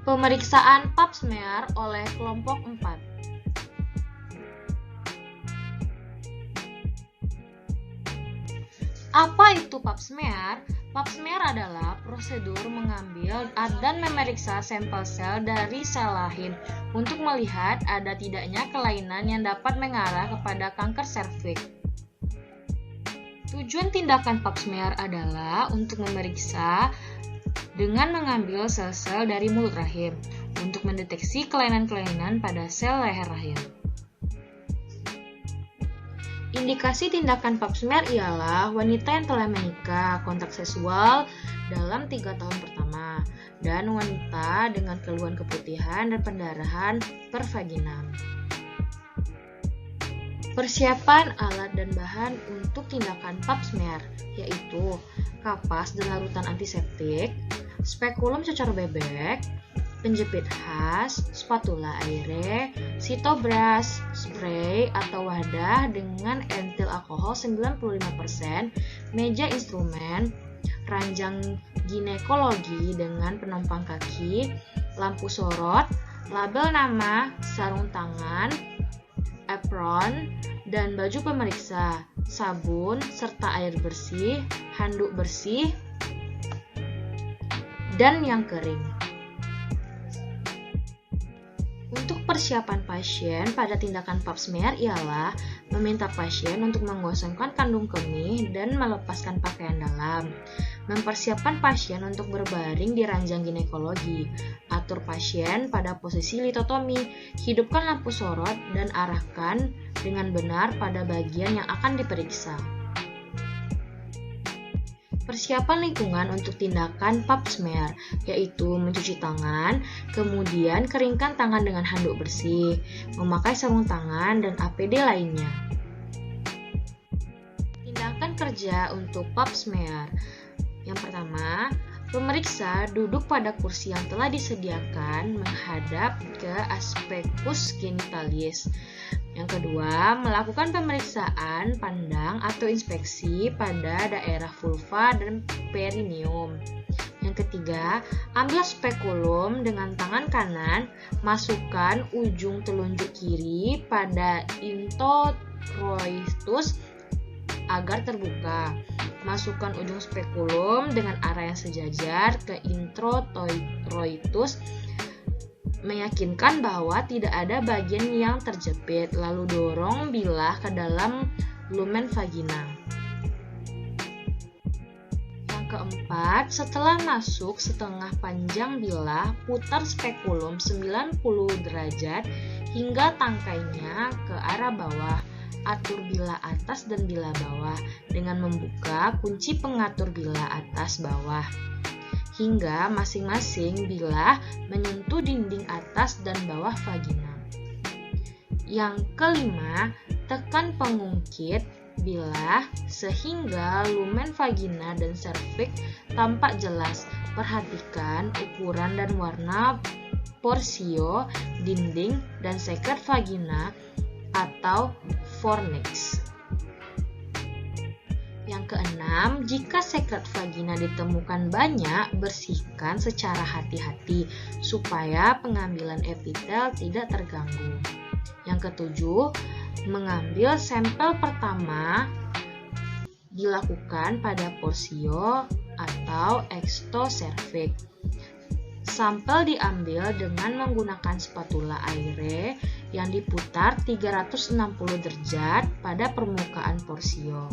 Pemeriksaan pap smear oleh kelompok 4. Apa itu pap smear? Pap smear adalah prosedur mengambil dan memeriksa sampel sel dari sel lain untuk melihat ada tidaknya kelainan yang dapat mengarah kepada kanker serviks. Tujuan tindakan pap smear adalah untuk memeriksa dengan mengambil sel-sel dari mulut rahim untuk mendeteksi kelainan-kelainan pada sel leher rahim. Indikasi tindakan pap smear ialah wanita yang telah menikah, kontak seksual dalam 3 tahun pertama, dan wanita dengan keluhan keputihan dan pendarahan per vagina. Persiapan alat dan bahan untuk tindakan pap smear yaitu kapas dan larutan antiseptik, spekulum cocor bebek, penjepit khas, spatula aire, sitobras, spray atau wadah dengan etil alkohol 95%, meja instrumen, ranjang ginekologi dengan penompang kaki, lampu sorot, label nama, sarung tangan, apron, dan baju pemeriksa, sabun, serta air bersih, handuk bersih, dan yang kering. Untuk persiapan pasien pada tindakan pap smear ialah meminta pasien untuk menggosongkan kandung kemih dan melepaskan pakaian dalam, mempersiapkan pasien untuk berbaring di ranjang ginekologi, atur pasien pada posisi litotomi, hidupkan lampu sorot dan arahkan dengan benar pada bagian yang akan diperiksa. Persiapan lingkungan untuk tindakan pap smear yaitu mencuci tangan, kemudian keringkan tangan dengan handuk bersih, memakai sarung tangan dan APD lainnya. Tindakan kerja untuk pap smear. Yang pertama, pemeriksa duduk pada kursi yang telah disediakan menghadap ke aspectus genitalis. Yang kedua, melakukan pemeriksaan pandang atau inspeksi pada daerah vulva dan perineum. Yang ketiga, ambil spekulum dengan tangan kanan, masukkan ujung telunjuk kiri pada introitus agar terbuka. Masukkan ujung spekulum dengan arah yang sejajar ke introitus, meyakinkan bahwa tidak ada bagian yang terjepit, lalu dorong bilah ke dalam lumen vagina. Yang keempat, setelah masuk setengah panjang bilah, putar spekulum 90 derajat hingga tangkainya ke arah bawah. Atur bilah atas dan bilah bawah dengan membuka kunci pengatur bilah atas bawah hingga masing-masing bilah menyentuh dinding atas dan bawah vagina. Yang kelima, tekan pengungkit bilah sehingga lumen vagina dan serviks tampak jelas. Perhatikan ukuran dan warna porsio, dinding, dan sekret vagina atau fornix. Yang keenam, jika sekret vagina ditemukan banyak, bersihkan secara hati-hati supaya pengambilan epitel tidak terganggu. Yang ketujuh, mengambil sampel pertama dilakukan pada porsio atau ekstoservix. Sampel diambil dengan menggunakan spatula aire yang diputar 360 derajat pada permukaan porsio.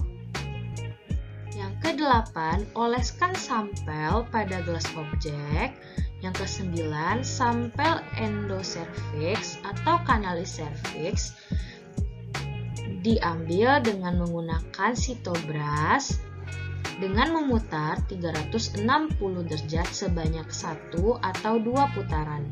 Yang kedelapan, oleskan sampel pada gelas objek. Yang kesembilan, sampel endoservix atau kanalis cervix diambil dengan menggunakan sitobras dengan memutar 360 derajat sebanyak 1 atau 2 putaran.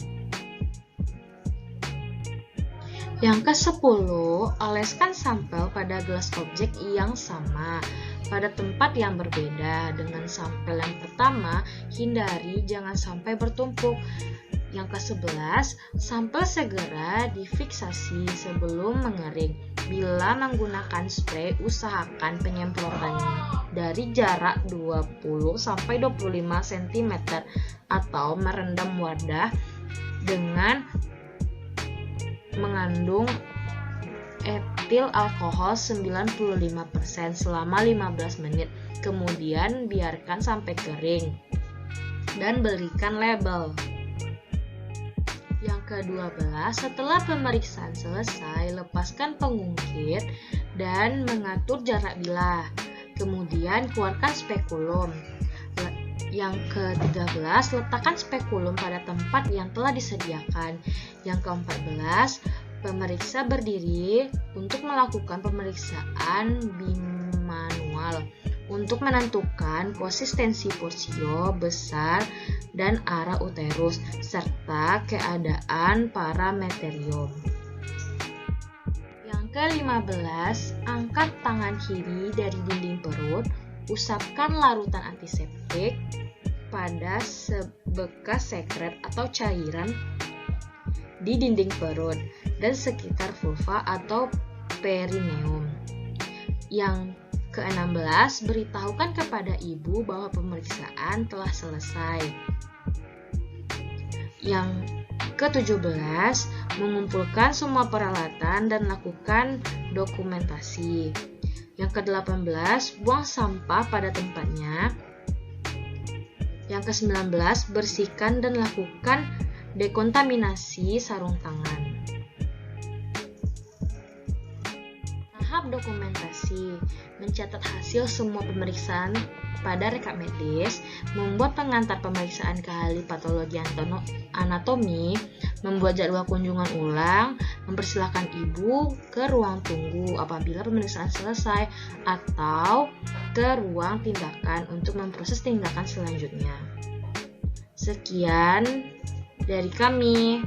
Yang ke-10, oleskan sampel pada gelas objek yang sama pada tempat yang berbeda dengan sampel yang pertama. Hindari jangan sampai bertumpuk. Yang ke-11, sampel segera difiksasi sebelum mengering. Bila menggunakan spray, usahakan penyemprotannya dari jarak 20-25 cm atau merendam wadah dengan mengandung etil alkohol 95% selama 15 menit. Kemudian biarkan sampai kering dan berikan label. Yang ke-12, setelah pemeriksaan selesai, lepaskan pengungkit dan mengatur jarak bilah. Kemudian keluarkan spekulum. Yang ke-13, letakkan spekulum pada tempat yang telah disediakan. Yang ke-14, pemeriksa berdiri untuk melakukan pemeriksaan bimanual untuk menentukan konsistensi porsio besar dan arah uterus serta keadaan parameterium. Yang ke-15, angkat tangan kiri dari dinding perut, usapkan larutan antiseptik pada bekas sekret atau cairan di dinding perut dan sekitar vulva atau perineum. Yang ke-16, beritahukan kepada ibu bahwa pemeriksaan telah selesai. Yang ke-17, mengumpulkan semua peralatan dan lakukan dokumentasi. Yang ke-18, buang sampah pada tempatnya. Yang ke-19, bersihkan dan lakukan dekontaminasi sarung tangan. Tahap dokumentasi, mencatat hasil semua pemeriksaan pada rekap medis, membuat pengantar pemeriksaan ke ahli patologi anatomi, membuat jadwal kunjungan ulang, mempersilahkan ibu ke ruang tunggu apabila pemeriksaan selesai, atau ke ruang tindakan untuk memproses tindakan selanjutnya. Sekian dari kami.